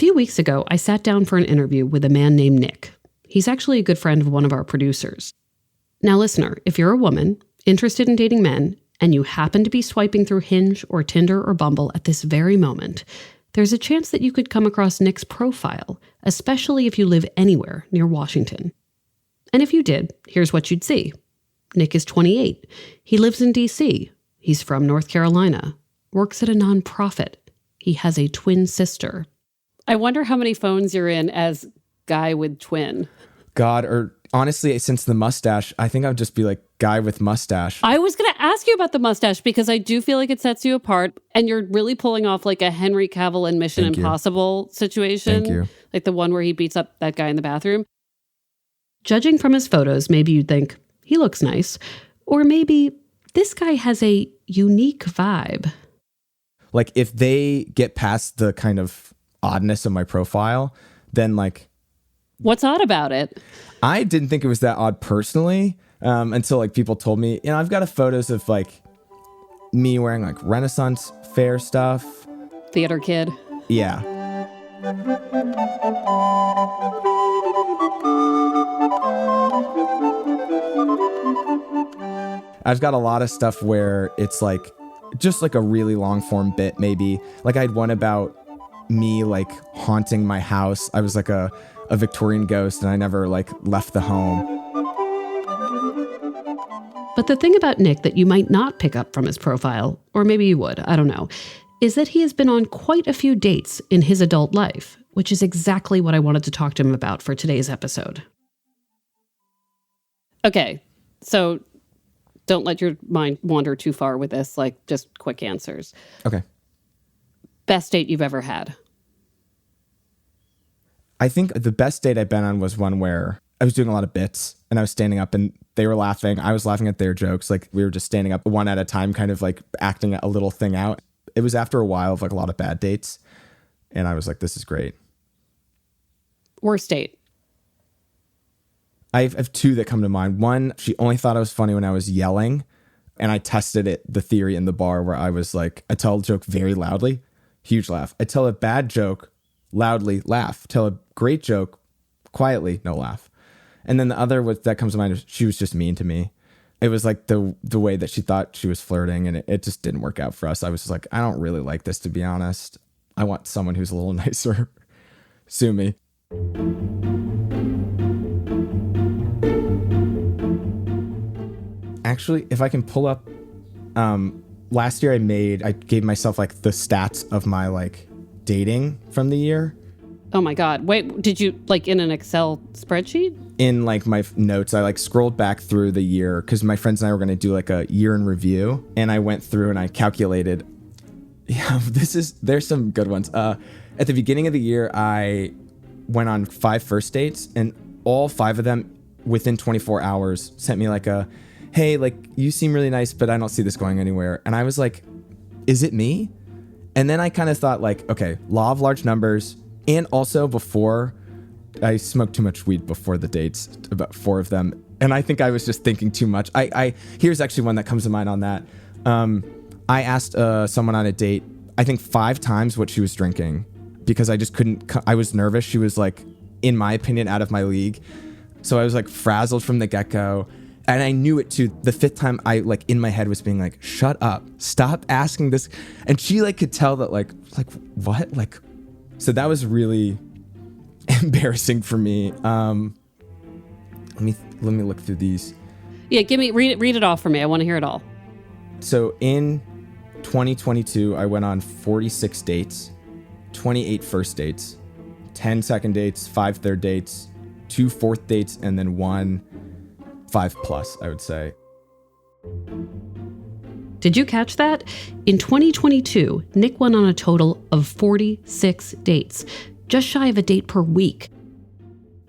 few weeks ago, I sat down for an interview with a man named Nick. He's actually a good friend of one of our producers. Now, listener, if you're a woman interested in dating men, and you happen to be swiping through Hinge or Tinder or Bumble at this very moment, there's a chance that you could come across Nick's profile, especially if you live anywhere near Washington. And if you did, here's what you'd see. Nick is 28. He lives in D.C. He's from North Carolina. Works at a nonprofit. He has a twin sister. I wonder how many phones you're in as guy with twin. God, or honestly, since the mustache, I think I'd just be like guy with mustache. I was going to ask you about the mustache because I do feel like it sets you apart and you're really pulling off like a Henry Cavill in Mission Impossible situation. Thank you. Like the one where he beats up that guy in the bathroom. Judging from his photos, maybe you'd think he looks nice. Or maybe this guy has a unique vibe. Like if they get past the kind of oddness of my profile, then like... What's odd about it? I didn't think it was that odd personally until like people told me, I've got photos of like me wearing like Renaissance fair stuff. Theater kid. Yeah. I've got a lot of stuff where it's like just like a really long form bit maybe. Like I had one about me like haunting my house. I was like a Victorian ghost and I never like left the home. But the thing about Nick that you might not pick up from his profile, or maybe you would, I don't know, is that he has been on quite a few dates in his adult life, which is exactly what I wanted to talk to him about for today's episode. Okay, so don't let your mind wander too far with this, like just quick answers. Okay. Best date you've ever had? I think the best date I've been on was one where I was doing a lot of bits and I was standing up and they were laughing. I was laughing at their jokes. Like we were just standing up one at a time, kind of like acting a little thing out. It was after a while of like a lot of bad dates. And I was like, this is great. Worst date? I have two that come to mind. One, she only thought I was funny when I was yelling. And I tested the theory in the bar where I was like, I tell a joke very loudly, huge laugh. I tell a bad joke, loudly, laugh. Tell a great joke, quietly, no laugh. And then the other that comes to mind is she was just mean to me. It was like the way that she thought she was flirting, and it just didn't work out for us. I was just like, I don't really like this, to be honest. I want someone who's a little nicer. Sue me. Actually, if I can pull up, last year I gave myself like the stats of my like dating from the year. Oh my God. Wait, did you like in an Excel spreadsheet? In like my notes, I like scrolled back through the year because my friends and I were going to do like a year in review. And I went through and I calculated. Yeah, there's some good ones. At the beginning of the year, I went on 5 first dates and all 5 of them within 24 hours sent me like a, hey, like you seem really nice, but I don't see this going anywhere. And I was like, is it me? And then I kind of thought like, okay, law of large numbers. And also before, I smoked too much weed before the dates, about 4 of them. And I think I was just thinking too much. Here's actually one that comes to mind on that. I asked someone on a date, I think 5 times what she was drinking because I just couldn't, I was nervous. She was like, in my opinion, out of my league. So I was like frazzled from the get-go. And I knew it too. The 5th time I like in my head was being like, shut up, stop asking this. And she like could tell that like what? Like, so that was really embarrassing for me. Let me look through these. Yeah, read it off for me. I want to hear it all. So in 2022, I went on 46 dates, 28 first dates, 10 second dates, 5 third dates, 2 fourth dates, and then 1 5+, I would say. Did you catch that? In 2022, Nick went on a total of 46 dates, just shy of a date per week.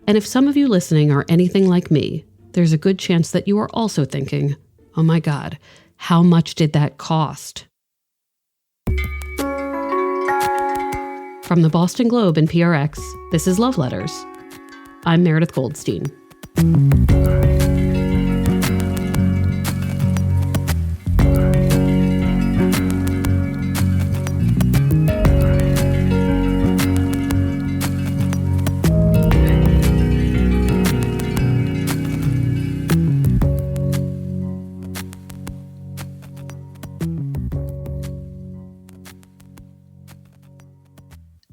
And if some of you listening are anything like me, there's a good chance that you are also thinking, oh my God, how much did that cost? From the Boston Globe and PRX, this is Love Letters. I'm Meredith Goldstein.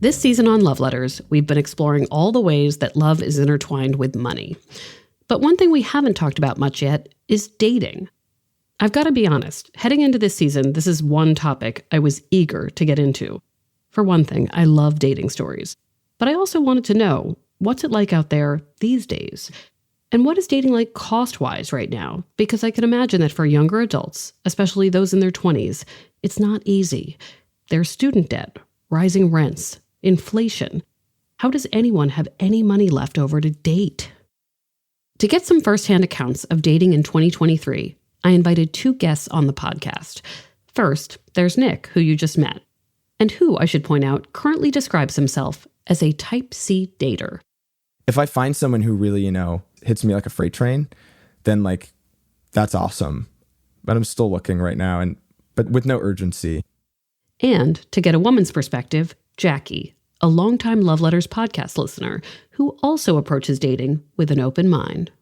This season on Love Letters, we've been exploring all the ways that love is intertwined with money. But one thing we haven't talked about much yet is dating. I've got to be honest, heading into this season, this is one topic I was eager to get into. For one thing, I love dating stories. But I also wanted to know, what's it like out there these days? And what is dating like cost-wise right now? Because I can imagine that for younger adults, especially those in their 20s, it's not easy. There's student debt, rising rents, inflation. How does anyone have any money left over to date? To get some firsthand accounts of dating in 2023, I invited two guests on the podcast. First, there's Nick, who you just met, and who, I should point out, currently describes himself as a Type C dater. If I find someone who really, hits me like a freight train, then that's awesome. But I'm still looking right now, but with no urgency. And to get a woman's perspective, Jackie, a longtime Love Letters podcast listener who also approaches dating with an open mind.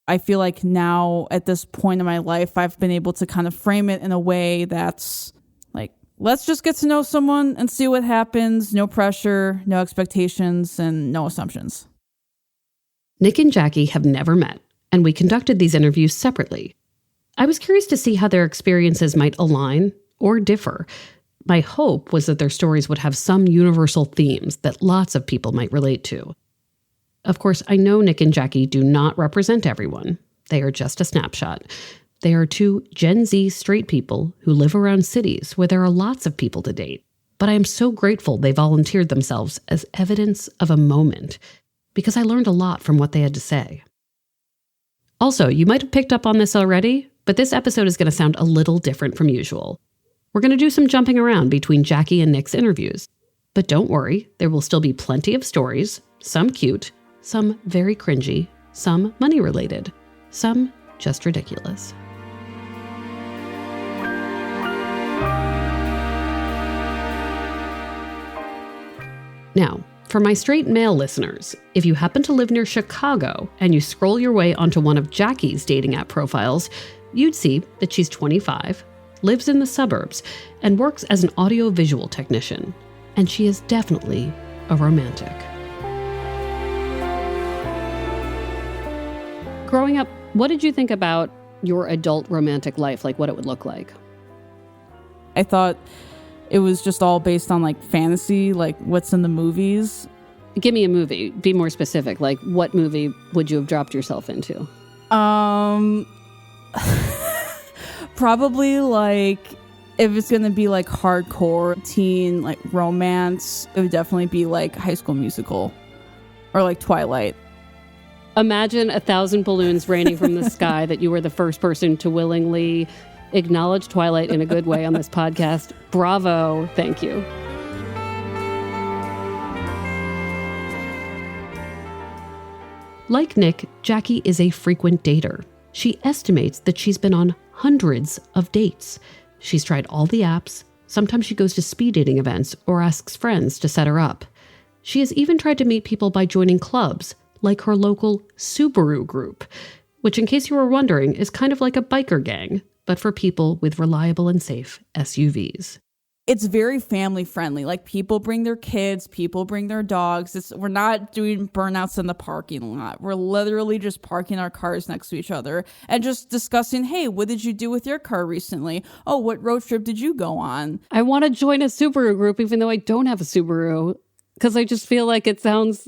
I feel like now at this point in my life, I've been able to kind of frame it in a way that's like, let's just get to know someone and see what happens. No pressure, no expectations, and no assumptions. Nick and Jackie have never met, and we conducted these interviews separately. I was curious to see how their experiences might align or differ. My hope was that their stories would have some universal themes that lots of people might relate to. Of course, I know Nick and Jackie do not represent everyone. They are just a snapshot. They are two Gen Z straight people who live around cities where there are lots of people to date. But I am so grateful they volunteered themselves as evidence of a moment, because I learned a lot from what they had to say. Also, you might have picked up on this already, but this episode is going to sound a little different from usual. We're going to do some jumping around between Jackie and Nick's interviews. But don't worry, there will still be plenty of stories, some cute, some very cringy, some money-related, some just ridiculous. Now, for my straight male listeners, if you happen to live near Chicago and you scroll your way onto one of Jackie's dating app profiles, you'd see that she's 25, lives in the suburbs, and works as an audio-visual technician. And she is definitely a romantic. Growing up, what did you think about your adult romantic life, like what it would look like? I thought it was just all based on fantasy, what's in the movies. Give me a movie. Be more specific. What movie would you have dropped yourself into? Probably if it's gonna be hardcore teen romance, it would definitely be High School Musical or Twilight. Imagine 1,000 balloons raining from the sky that you were the first person to willingly acknowledge Twilight in a good way on this podcast. Bravo. Thank you. Like Nick, Jackie is a frequent dater. She estimates that she's been on hundreds of dates. She's tried all the apps. Sometimes she goes to speed dating events or asks friends to set her up. She has even tried to meet people by joining clubs, like her local Subaru group, which, in case you were wondering, is kind of like a biker gang, but for people with reliable and safe SUVs. It's very family friendly. People bring their kids, people bring their dogs. We're not doing burnouts in the parking lot. We're literally just parking our cars next to each other and just discussing, hey, what did you do with your car recently? Oh, what road trip did you go on? I want to join a Subaru group, even though I don't have a Subaru, because I just feel like it sounds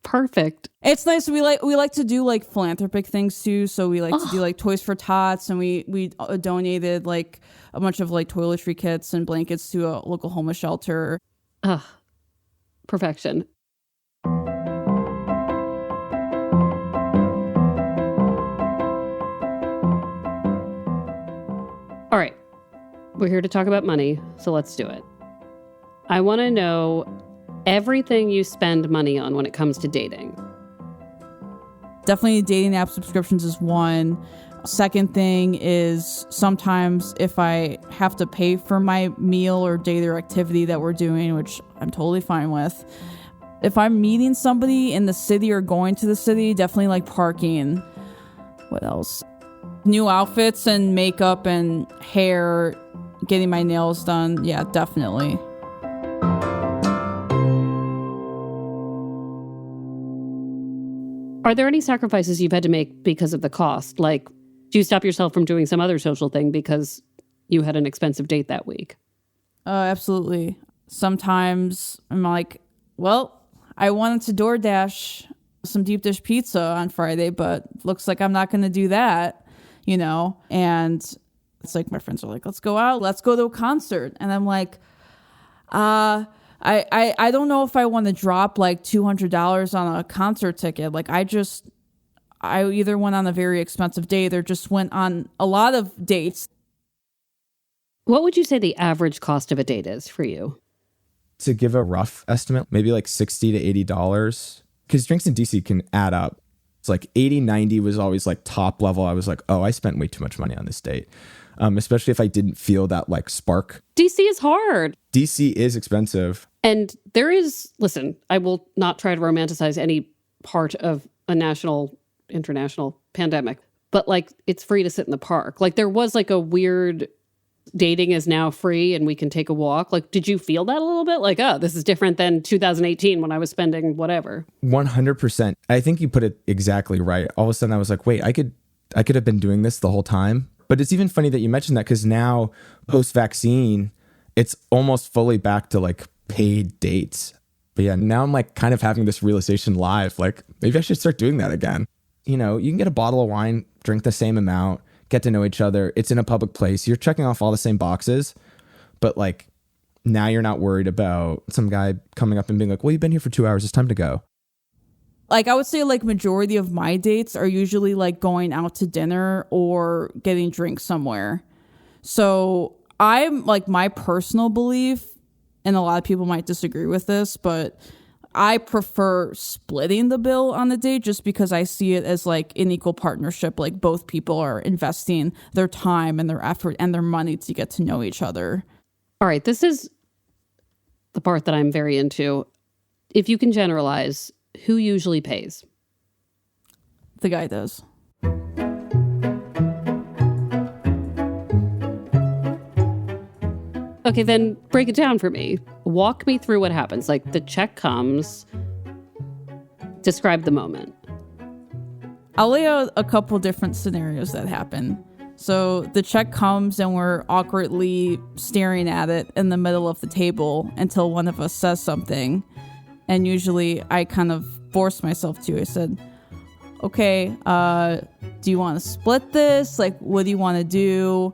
perfect. It's nice. We like to do philanthropic things too. So we to do Toys for Tots, and we donated a bunch of toiletry kits and blankets to a local homeless shelter. Perfection. All right. We're here to talk about money, so let's do it. I want to know everything you spend money on when it comes to dating. Definitely dating app subscriptions is one. Second thing is sometimes if I have to pay for my meal or date or activity that we're doing, which I'm totally fine with. If I'm meeting somebody in the city or going to the city, definitely parking. What else? New outfits and makeup and hair, getting my nails done. Yeah, definitely. Are there any sacrifices you've had to make because of the cost? Like, do you stop yourself from doing some other social thing because you had an expensive date that week? Absolutely. Sometimes I'm like, well, I wanted to DoorDash some deep dish pizza on Friday, but looks like I'm not going to do that, And it's like my friends are like, let's go out, let's go to a concert. And I'm like, I don't know if I want to drop like $200 on a concert ticket. Like I either went on a very expensive date or just went on a lot of dates. What would you say the average cost of a date is for you? To give a rough estimate, maybe like $60 to $80, because drinks in DC can add up. It's like 80, 90 was always like top level. I was like, oh, I spent way too much money on this date. Especially if I didn't feel that like spark. DC is hard. DC is expensive. And there is, listen, I will not try to romanticize any part of a national, international pandemic, but like it's free to sit in the park. Like there was like a weird dating is now free and we can take a walk. Like, did you feel that a little bit? Like, oh, this is different than 2018 when I was spending whatever. 100%. I think you put it exactly right. All of a sudden I was like, wait, I could have been doing this the whole time. But it's even funny that you mentioned that because now post-vaccine, it's almost fully back to like paid dates. But yeah, now I'm like kind of having this realization live, like maybe I should start doing that again. You can get a bottle of wine, drink the same amount, get to know each other. It's in a public place. You're checking off all the same boxes, but like now you're not worried about some guy coming up and being like, well, you've been here for 2 hours. It's time to go. Like I would say like majority of my dates are usually like going out to dinner or getting drinks somewhere. So I'm like my personal belief, and a lot of people might disagree with this, but I prefer splitting the bill on the date just because I see it as like an equal partnership. Like both people are investing their time and their effort and their money to get to know each other. All right. This is the part that I'm very into. If you can generalize, who usually pays? The guy does. Okay, then break it down for me. Walk me through what happens. Like the check comes. Describe the moment. I'll lay out a couple different scenarios that happen. So the check comes and we're awkwardly staring at it in the middle of the table until one of us says something. And usually I kind of force myself to. I said, okay, do you want to split this? Like, what do you want to do?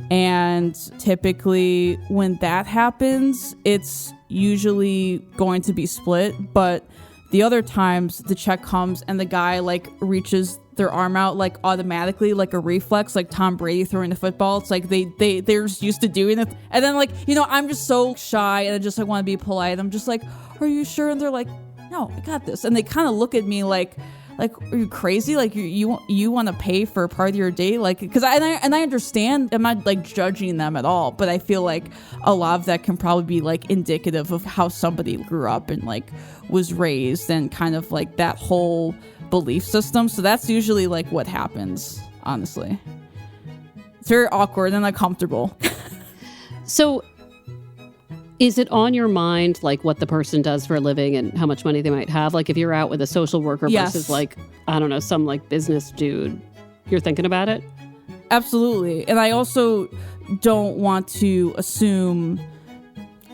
And typically when that happens, it's usually going to be split. But the other times the check comes and the guy like reaches their arm out like automatically, like a reflex, like Tom Brady throwing the football. It's like they're just used to doing it. And then like, I'm just so shy and I just like want to be polite. I'm just like, are you sure? And they're like, no, I got this. And they kind of look at me like, are you crazy? Like you want to pay for part of your day? Like, because I understand. I'm not like judging them at all, but I feel like a lot of that can probably be like indicative of how somebody grew up and like was raised and kind of like that whole belief system. So that's usually like what happens. Honestly, it's very awkward and uncomfortable. So, is it on your mind, like what the person does for a living and how much money they might have? Like if you're out with a social worker versus like, I don't know, some like business dude, you're thinking about it? Absolutely. And I also don't want to assume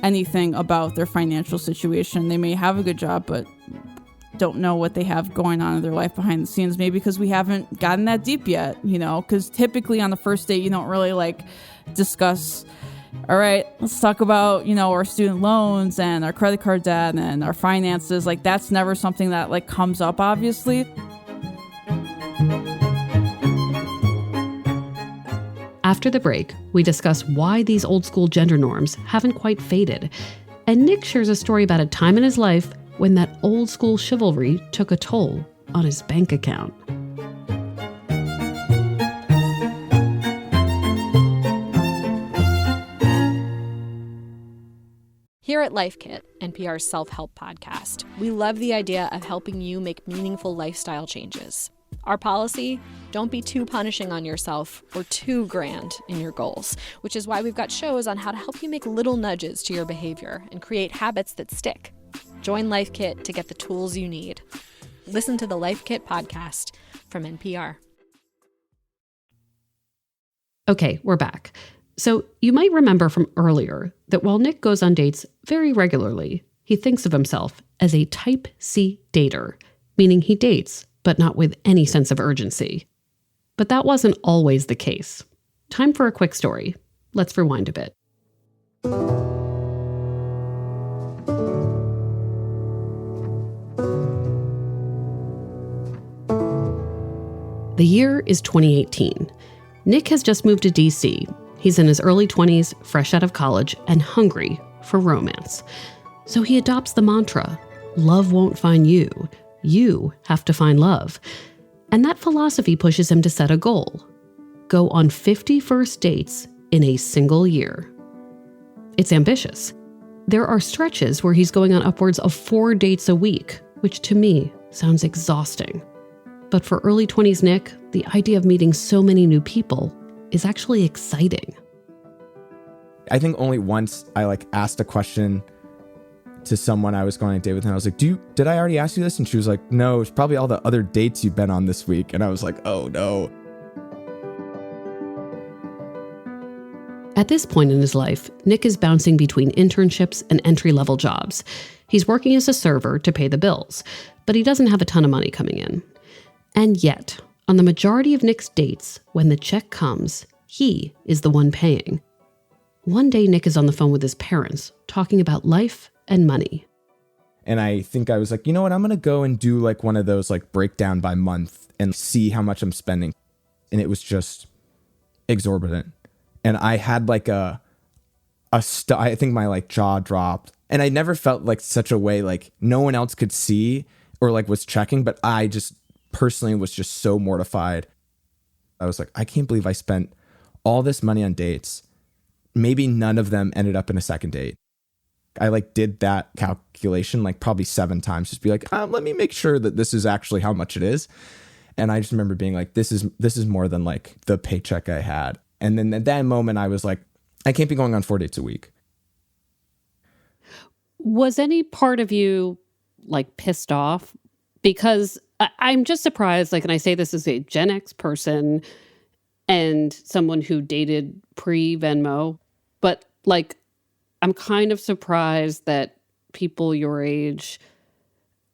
anything about their financial situation. They may have a good job, but don't know what they have going on in their life behind the scenes. Maybe because we haven't gotten that deep yet, because typically on the first date, you don't really like discuss, all right, let's talk about, our student loans and our credit card debt and our finances. Like that's never something that like comes up, obviously. After the break, we discuss why these old school gender norms haven't quite faded. And Nick shares a story about a time in his life when that old school chivalry took a toll on his bank account. Here at Life Kit, NPR's self-help podcast, we love the idea of helping you make meaningful lifestyle changes. Our policy, don't be too punishing on yourself or too grand in your goals, which is why we've got shows on how to help you make little nudges to your behavior and create habits that stick. Join Life Kit to get the tools you need. Listen to the Life Kit podcast from NPR. Okay, we're back. So you might remember from earlier that while Nick goes on dates very regularly, he thinks of himself as a type C dater, meaning he dates, but not with any sense of urgency. But that wasn't always the case. Time for a quick story. Let's rewind a bit. The year is 2018. Nick has just moved to DC. He's in his early 20s, fresh out of college, and hungry for romance. So he adopts the mantra, love won't find you. You have to find love. And that philosophy pushes him to set a goal. Go on 50 first dates in a single year. It's ambitious. There are stretches where he's going on upwards of 4 dates a week, which to me sounds exhausting. But for early 20s Nick, the idea of meeting so many new people is actually exciting. I think only once I asked a question to someone I was going on a date with, and I was like, did I already ask you this? And she was like, no, it's probably all the other dates you've been on this week. And I was like, oh no. At this point in his life, Nick is bouncing between internships and entry-level jobs. He's working as a server to pay the bills, but he doesn't have a ton of money coming in. And yet, on the majority of Nick's dates, when the check comes, he is the one paying. One day, Nick is on the phone with his parents, talking about life and money. And I think I was like, you know what? I'm going to go and do one of those breakdown by month and see how much I'm spending. And it was just exorbitant. And I had I think my jaw dropped. And I never felt such a way no one else could see or was checking, but I just personally was just so mortified. I was like, I can't believe I spent all this money on dates. Maybe none of them ended up in a second date. I did that calculation probably 7 times, just be let me make sure that this is actually how much it is. And I just remember being this is more than the paycheck I had. And then at that moment I was like, I can't be going on 4 dates a week. Was any part of you pissed off? Because I'm just surprised, and I say this as a Gen X person and someone who dated pre-Venmo, but I'm kind of surprised that people your age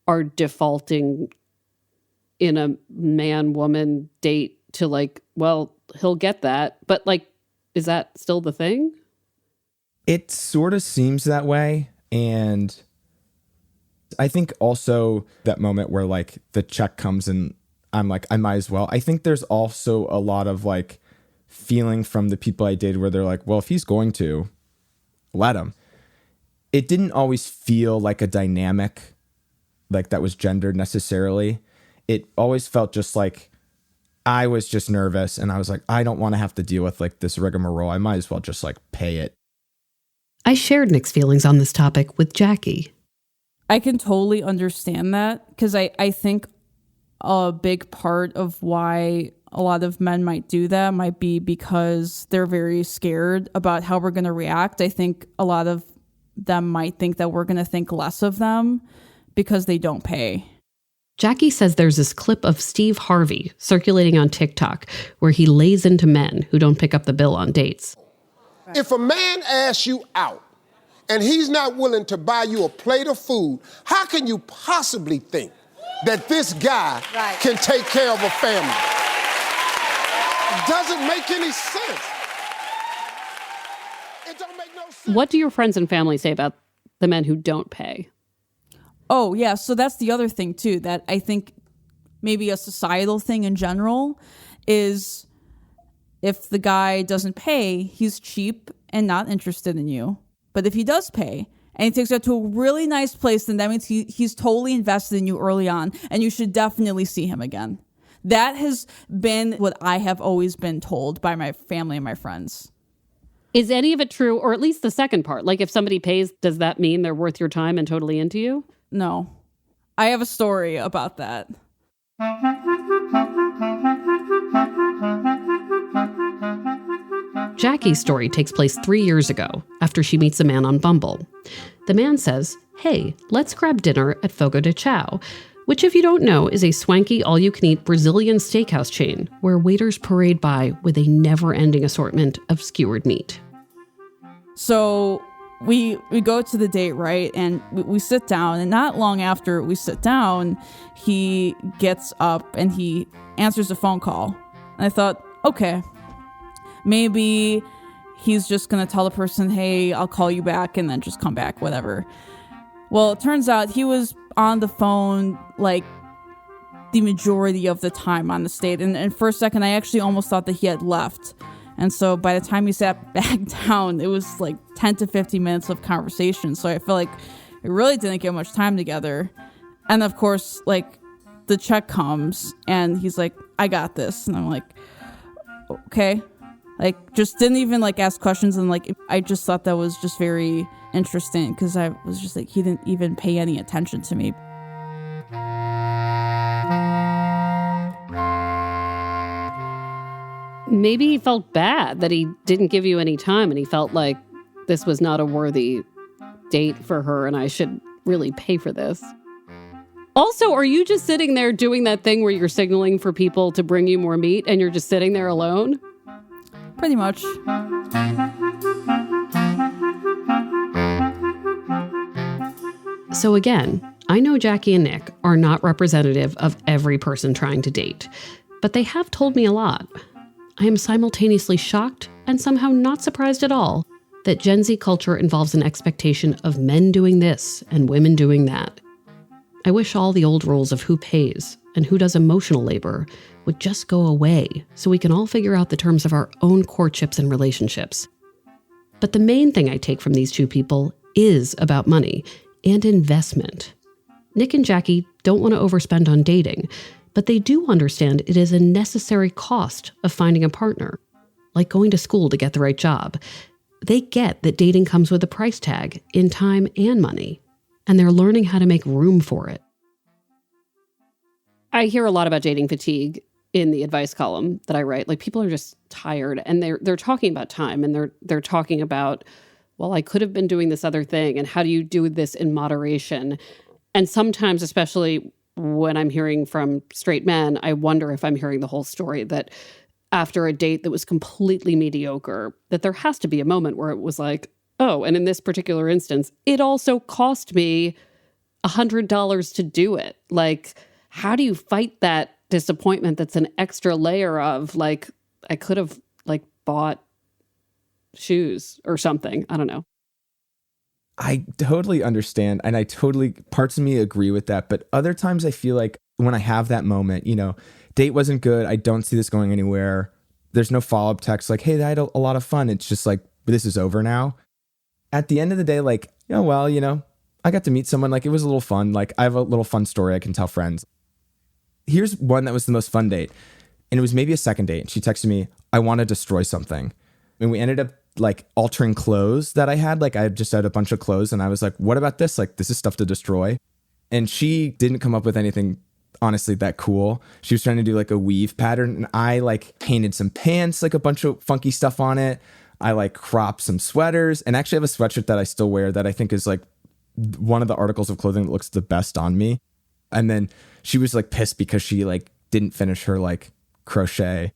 are defaulting in a man-woman date to well, he'll get that. But is that still the thing? It sort of seems that way. And I think also that moment where the check comes and I'm I might as well. I think there's also a lot of feeling from the people I dated where they're well, if he's going to, let him. It didn't always feel like a dynamic that was gendered necessarily. It always felt just I was just nervous and I was I don't want to have to deal with this rigmarole. I might as well just pay it. I shared Nick's feelings on this topic with Jackie. I can totally understand that because I think a big part of why a lot of men might do that might be because they're very scared about how we're going to react. I think a lot of them might think that we're going to think less of them because they don't pay. Jackie says there's this clip of Steve Harvey circulating on TikTok where he lays into men who don't pick up the bill on dates. If a man asks you out and he's not willing to buy you a plate of food, how can you possibly think that this guy can take care of a family? It doesn't make any sense. It don't make no sense. What do your friends and family say about the men who don't pay? Oh, yeah. So that's the other thing, too, that I think maybe a societal thing in general is if the guy doesn't pay, he's cheap and not interested in you. But if he does pay and he takes you to a really nice place, then that means he's totally invested in you early on, and you should definitely see him again. That has been what I have always been told by my family and my friends. Is any of it true, or at least the second part? If somebody pays, does that mean they're worth your time and totally into you? No. I have a story about that. Jackie's story takes place 3 years ago after she meets a man on Bumble. The man says, hey, let's grab dinner at Fogo de Chao. which, if you don't know, is a swanky all-you-can-eat Brazilian steakhouse chain where waiters parade by with a never-ending assortment of skewered meat. So we go to the date, right? And we sit down, and not long after we sit down, he gets up and he answers a phone call. And I thought, okay, maybe he's just going to tell the person, hey, I'll call you back, and then just come back, whatever. Well, it turns out he was on the phone like the majority of the time on the date. And for a second, I actually almost thought that he had left. And so by the time he sat back down, it was like 10 to 15 minutes of conversation. So I feel like we really didn't get much time together. And of course, like, the check comes and he's like, I got this. And I'm like, okay. Like, just didn't even like ask questions. And like, I just thought that was just very interesting because I was just like, he didn't even pay any attention to me. Maybe he felt bad that he didn't give you any time and he felt like this was not a worthy date for her and I should really pay for this. Also, are you just sitting there doing that thing where you're signaling for people to bring you more meat and you're just sitting there alone? Pretty much. So again, I know Jackie and Nick are not representative of every person trying to date, but they have told me a lot. I am simultaneously shocked and somehow not surprised at all that Gen Z culture involves an expectation of men doing this and women doing that. I wish all the old rules of who pays and who does emotional labor would just go away so we can all figure out the terms of our own courtships and relationships. But the main thing I take from these two people is about money and investment. Nick and Jackie don't want to overspend on dating, but they do understand it is a necessary cost of finding a partner, like going to school to get the right job. They get that dating comes with a price tag in time and money, and they're learning how to make room for it. I hear a lot about dating fatigue in the advice column that I write. Like, people are just tired, and they're talking about time, and they're talking about, well, I could have been doing this other thing, and how do you do this in moderation? And sometimes, especially when I'm hearing from straight men, I wonder if I'm hearing the whole story, that after a date that was completely mediocre, that there has to be a moment where it was like, oh, and in this particular instance, it also cost me $100 to do it. Like, how do you fight that disappointment that's an extra layer of, like, I could have, like, bought shoes or something? I don't know. I totally understand. And parts of me agree with that. But other times I feel like when I have that moment, date wasn't good. I don't see this going anywhere. There's no follow-up text like, hey, I had a lot of fun. It's just like, this is over now. At the end of the day, like, I got to meet someone. Like, it was a little fun. Like, I have a little fun story I can tell friends. Here's one that was the most fun date. And it was maybe a second date. And she texted me, I want to destroy something. And we ended up like altering clothes that I had. Like, I just had a bunch of clothes and I was like, what about this? Like, this is stuff to destroy. And she didn't come up with anything, honestly, that cool. She was trying to do like a weave pattern. And I like painted some pants, like a bunch of funky stuff on it. I like cropped some sweaters and actually have a sweatshirt that I still wear that I think is like one of the articles of clothing that looks the best on me. And then she was like pissed because she like didn't finish her like crochet.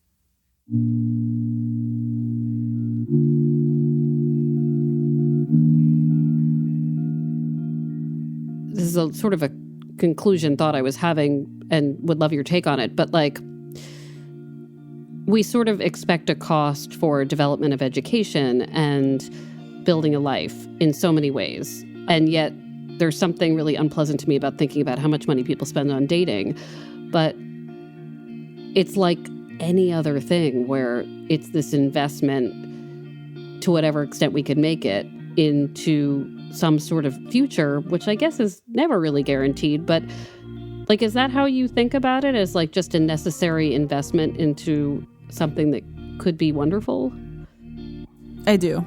This is a sort of a conclusion thought I was having and would love your take on it. But like, we sort of expect a cost for development of education and building a life in so many ways. And yet there's something really unpleasant to me about thinking about how much money people spend on dating. But it's like any other thing where it's this investment, to whatever extent we can make it, into some sort of future, which I guess is never really guaranteed. But like, is that how you think about it, as like just a necessary investment into something that could be wonderful? I do.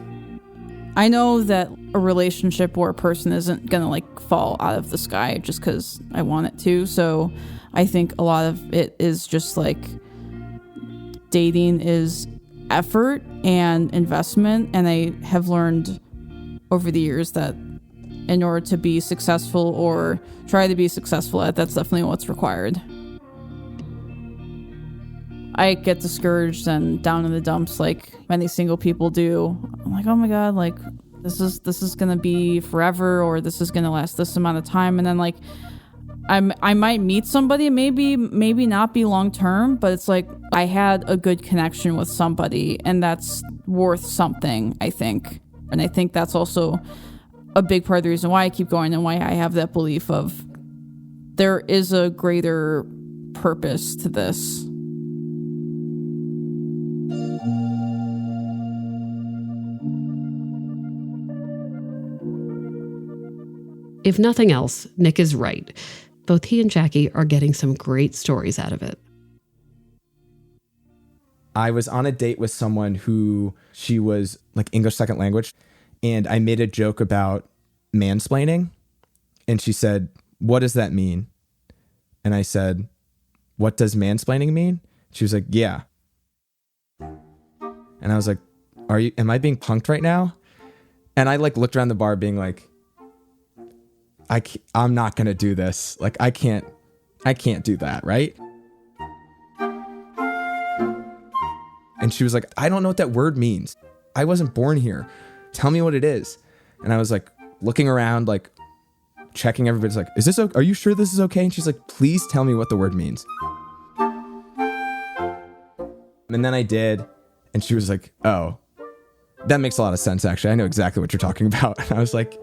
I know that a relationship or a person isn't gonna like fall out of the sky just because I want it to. So I think a lot of it is just like, dating is effort and investment. And I have learned over the years that in order to be successful or try to be successful at. That's definitely what's required. I get discouraged and down in the dumps like many single people do. I'm like, oh my God, like this is gonna be forever, or this is gonna last this amount of time. And then like I might meet somebody, maybe not be long term, but it's like I had a good connection with somebody, and that's worth something, I think. And I think that's also a big part of the reason why I keep going and why I have that belief of there is a greater purpose to this. If nothing else, Nick is right. Both he and Jackie are getting some great stories out of it. I was on a date with someone who she was like English second language, and I made a joke about mansplaining, and she said, "What does that mean?" And I said, "What does mansplaining mean?" She was like, "Yeah." And I was like, am I being punked right now? And I like looked around the bar being like, I'm not going to do this. Like, I can't do that, right? And she was like, I don't know what that word means. I wasn't born here. Tell me what it is. And I was like looking around, like checking everybody's like, is this okay? Are you sure this is okay? And she's like, please tell me what the word means. And then I did. And she was like, oh, that makes a lot of sense, actually. I know exactly what you're talking about. And I was like,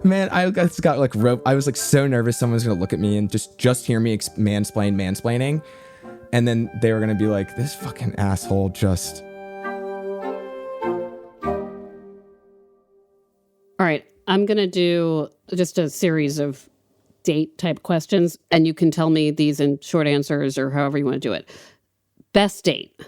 man, I got like rope. I was like so nervous someone was going to look at me and just hear me mansplaining. And then they were going to be like, this fucking asshole just. All right, I'm going to do just a series of date type questions, and you can tell me these in short answers or however you want to do it. Best date.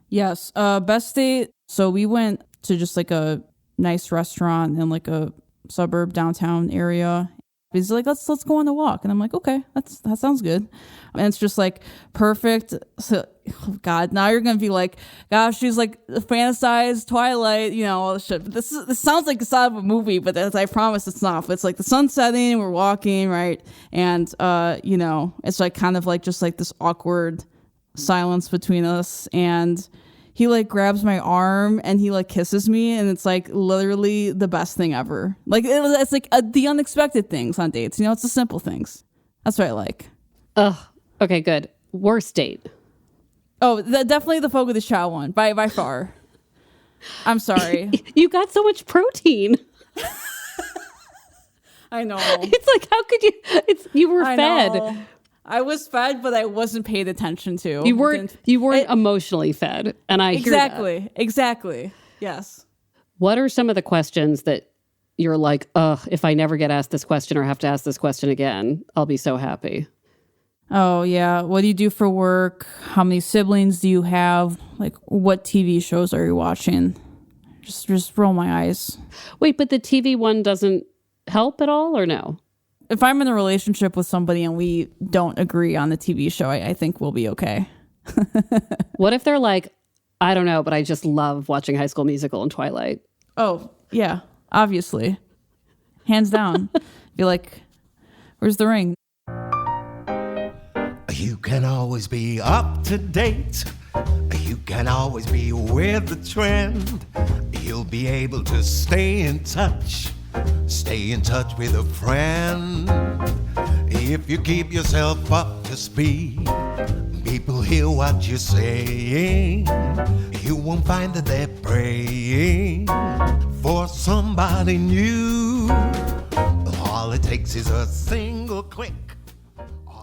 Yes, best date. So we went to just like a nice restaurant in like a suburb downtown area. He's like, let's go on a walk. And I'm like, okay, that sounds good. And it's just like perfect. So, oh God, now you're going to be like, gosh, she's like fantasized Twilight, you know, all this shit. But this sounds like it's out of a movie, but as I promise it's not. But it's like the sun setting, we're walking, right? And, you know, it's like kind of like just like this awkward silence between us. And he like grabs my arm and he like kisses me, and it's like literally the best thing ever. Like it's like the unexpected things on dates. You know, it's the simple things. That's what I like. Oh, okay, good. Worst date. Oh, definitely the Fogo de Chao one by far. I'm sorry. You got so much protein. I know. It's like, how could you? You were fed. Know. I was fed, but I wasn't paid attention to. You weren't emotionally fed, and I hear that. Exactly. Yes. What are some of the questions that you're like, if I never get asked this question or have to ask this question again, I'll be so happy? Oh, yeah. What do you do for work? How many siblings do you have? Like, what TV shows are you watching? Just roll my eyes. Wait, but the TV one doesn't help at all, or no? If I'm in a relationship with somebody and we don't agree on the TV show, I think we'll be okay. What if they're like, I don't know, but I just love watching High School Musical and Twilight? Oh, yeah, obviously. Hands down. Be like, where's the ring? You can always be up to date. You can always be with the trend. You'll be able to stay in touch. Stay in touch with a friend. If you keep yourself up to speed, people hear what you're saying. You won't find that they're praying for somebody new. All it takes is a single click.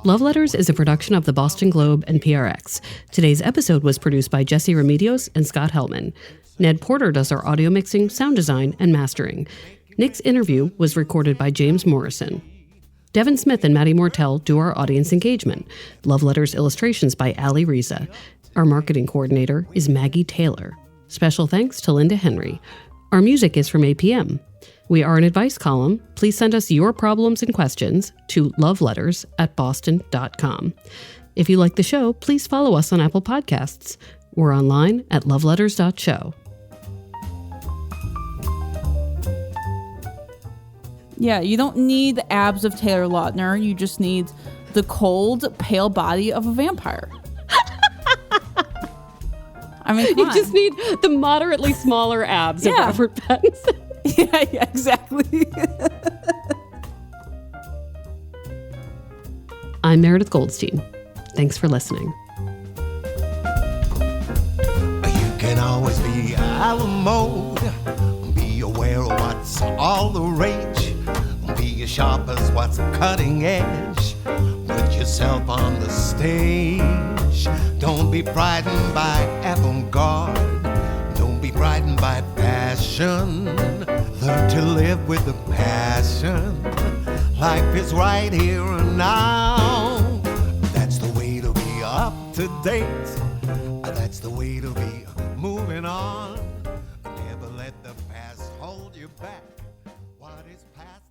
Love Letters is a production of the Boston Globe and PRX. Today's episode was produced by Jesse Remedios and Scott Hellman. Ned Porter does our audio mixing, sound design, and mastering. Nick's interview was recorded by James Morrison. Devin Smith and Maddie Mortel do our audience engagement. Love Letters illustrations by Ali Riza. Our marketing coordinator is Maggie Taylor. Special thanks to Linda Henry. Our music is from APM. We are an advice column. Please send us your problems and questions to loveletters@boston.com. If you like the show, please follow us on Apple Podcasts. We're online at loveletters.show. Yeah, you don't need the abs of Taylor Lautner. You just need the cold, pale body of a vampire. I mean, you just need the moderately smaller abs of Robert Pattinson. Yeah, exactly. I'm Meredith Goldstein. Thanks for listening. You can always be out of mode. Be aware of what's all the rage. Be as sharp as what's cutting edge. Put yourself on the stage. Don't be frightened by avant-garde. Don't be frightened by passion. Learn to live with the passion. Life is right here and now. That's the way to be up to date. That's the way to be moving on. Never let the past hold you back. What is past?